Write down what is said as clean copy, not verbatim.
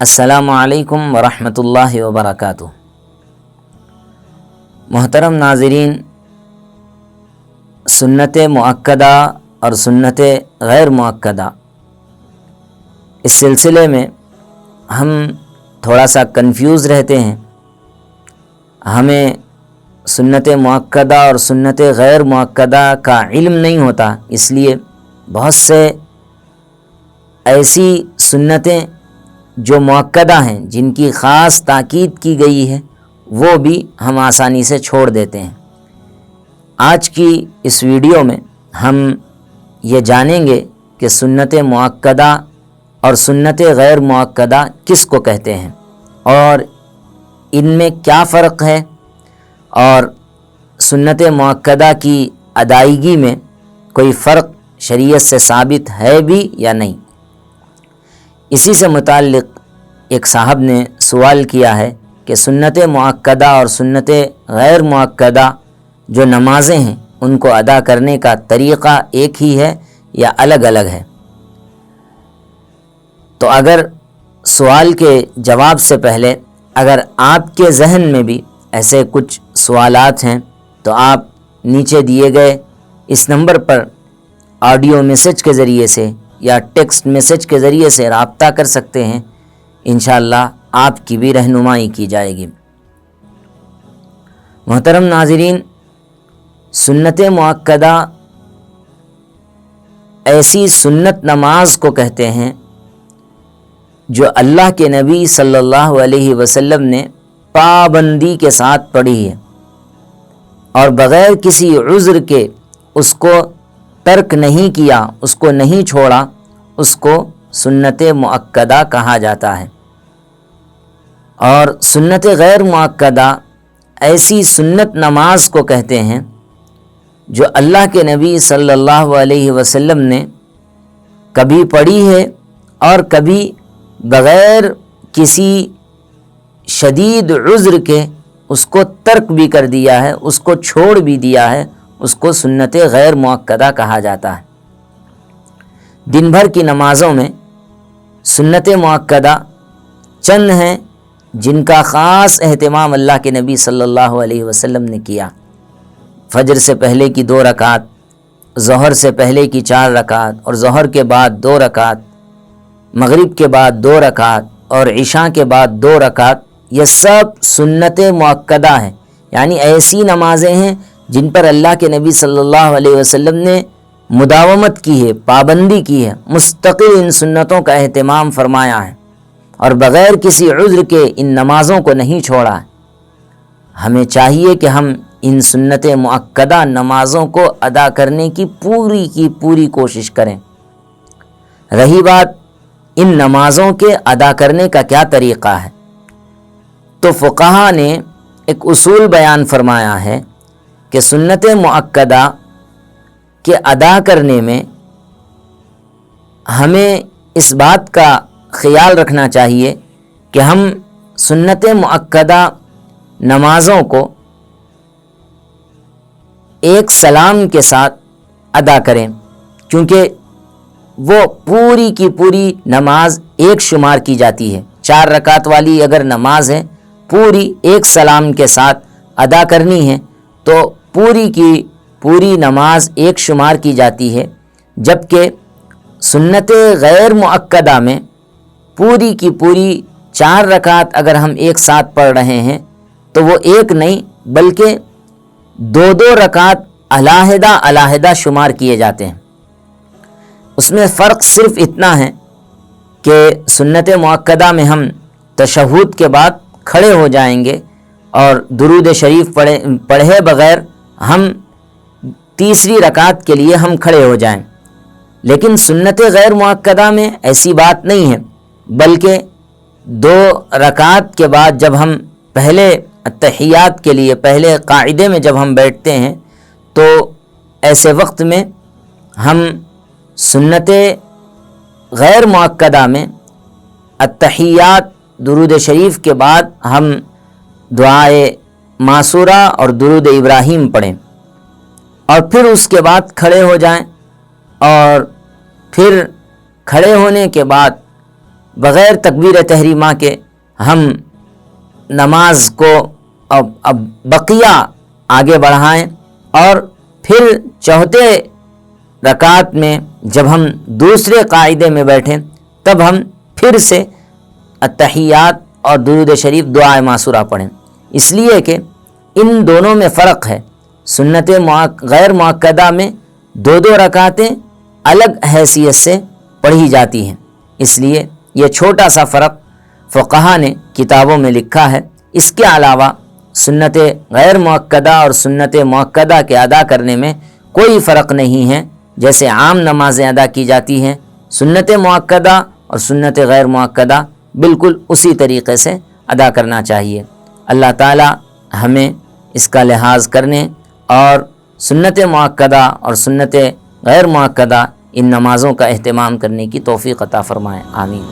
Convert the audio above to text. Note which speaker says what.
Speaker 1: السلام علیکم ورحمۃ اللہ وبرکاتہ۔ محترم ناظرین، سنت مؤکدہ اور سنت غیر مؤکدہ، اس سلسلے میں ہم تھوڑا سا کنفیوز رہتے ہیں۔ ہمیں سنت مؤکدہ اور سنت غیر مؤکدہ کا علم نہیں ہوتا، اس لیے بہت سے ایسی سنتیں جو مؤکدہ ہیں، جن کی خاص تاکید کی گئی ہے، وہ بھی ہم آسانی سے چھوڑ دیتے ہیں۔ آج کی اس ویڈیو میں ہم یہ جانیں گے کہ سنت مؤکدہ اور سنت غیر مؤکدہ کس کو کہتے ہیں اور ان میں کیا فرق ہے، اور سنت مؤکدہ کی ادائیگی میں کوئی فرق شریعت سے ثابت ہے بھی یا نہیں۔ اسی سے متعلق ایک صاحب نے سوال کیا ہے کہ سنت مؤکدہ اور سنت غیر مؤکدہ جو نمازیں ہیں، ان کو ادا کرنے کا طریقہ ایک ہی ہے یا الگ الگ ہے؟ تو اگر سوال کے جواب سے پہلے اگر آپ کے ذہن میں بھی ایسے کچھ سوالات ہیں تو آپ نیچے دیے گئے اس نمبر پر آڈیو میسج کے ذریعے سے یا ٹیکسٹ میسج کے ذریعے سے رابطہ کر سکتے ہیں۔ انشاءاللہ آپ کی بھی رہنمائی کی جائے گی۔ محترم ناظرین، سنت مؤکدہ ایسی سنت نماز کو کہتے ہیں جو اللہ کے نبی صلی اللہ علیہ وسلم نے پابندی کے ساتھ پڑھی ہے اور بغیر کسی عذر کے اس کو ترک نہیں کیا، اس کو نہیں چھوڑا، اس کو سنت مؤکدہ کہا جاتا ہے۔ اور سنت غیر مؤکدہ ایسی سنت نماز کو کہتے ہیں جو اللہ کے نبی صلی اللہ علیہ وسلم نے کبھی پڑھی ہے اور کبھی بغیر کسی شدید عذر کے اس کو ترک بھی کر دیا ہے، اس کو چھوڑ بھی دیا ہے، اس کو سنت غیر مؤکدہ کہا جاتا ہے۔ دن بھر کی نمازوں میں سنت مؤکدہ چند ہیں جن کا خاص اہتمام اللہ کے نبی صلی اللہ علیہ وسلم نے کیا۔ فجر سے پہلے کی 2 رکعت، ظہر سے پہلے کی 4 رکعت اور ظہر کے بعد 2 رکعت، مغرب کے بعد 2 رکعت اور عشاء کے بعد 2 رکعت، یہ سب سنت مؤکدہ ہیں، یعنی ایسی نمازیں ہیں جن پر اللہ کے نبی صلی اللہ علیہ وسلم نے مداومت کی ہے، پابندی کی ہے، مستقل ان سنتوں کا اہتمام فرمایا ہے اور بغیر کسی عذر کے ان نمازوں کو نہیں چھوڑا ہے۔ ہمیں چاہیے کہ ہم ان سنت مؤکدہ نمازوں کو ادا کرنے کی پوری کوشش کریں۔ رہی بات ان نمازوں کے ادا کرنے کا کیا طریقہ ہے، تو فقہا نے ایک اصول بیان فرمایا ہے کہ سنت مؤکدہ کے ادا کرنے میں ہمیں اس بات کا خیال رکھنا چاہیے کہ ہم سنت مؤکدہ نمازوں کو ایک سلام کے ساتھ ادا کریں، کیونکہ وہ پوری کی پوری نماز ایک شمار کی جاتی ہے۔ 4 رکعت والی اگر نماز ہے، پوری ایک سلام کے ساتھ ادا کرنی ہے تو پوری کی پوری نماز ایک شمار کی جاتی ہے، جبکہ سنت غیر مؤکدہ میں پوری کی پوری 4 رکعت اگر ہم ایک ساتھ پڑھ رہے ہیں تو وہ ایک نہیں بلکہ 2 رکعت علیحدہ شمار کیے جاتے ہیں۔ اس میں فرق صرف اتنا ہے کہ سنت مؤکدہ میں ہم تشہد کے بعد کھڑے ہو جائیں گے اور درود شریف پڑھے بغیر ہم تیسری رکعت کے لیے ہم کھڑے ہو جائیں، لیکن سنت غیر مؤکدہ میں ایسی بات نہیں ہے، بلکہ 2 رکعت کے بعد جب ہم پہلے تحیات کے لیے پہلے قاعدے میں جب ہم بیٹھتے ہیں تو ایسے وقت میں ہم سنت غیر مؤکدہ میں التحیات درود شریف کے بعد ہم دعائے معصورہ اور درود ابراہیم پڑھیں اور پھر اس کے بعد کھڑے ہو جائیں، اور پھر کھڑے ہونے کے بعد بغیر تکبیر تحریمہ کے ہم نماز کو اب بقیہ آگے بڑھائیں، اور پھر چوتھے رکعت میں جب ہم دوسرے قاعدے میں بیٹھیں تب ہم پھر سے التحیات اور درود شریف دعائے معصورہ پڑھیں، اس لیے کہ ان دونوں میں فرق ہے۔ سنت غیر مؤکدہ میں دو رکعتیں الگ حیثیت سے پڑھی جاتی ہیں، اس لیے یہ چھوٹا سا فرق فقہا نے کتابوں میں لکھا ہے۔ اس کے علاوہ سنت غیر مؤکدہ اور سنت مؤکدہ کے ادا کرنے میں کوئی فرق نہیں ہے، جیسے عام نمازیں ادا کی جاتی ہیں، سنت مؤکدہ اور سنت غیر مؤکدہ بالکل اسی طریقے سے ادا کرنا چاہیے۔ اللہ تعالی ہمیں اس کا لحاظ کرنے اور سنت مؤکدہ اور سنت غیر مؤکدہ ان نمازوں کا اہتمام کرنے کی توفیق عطا فرمائے، آمین۔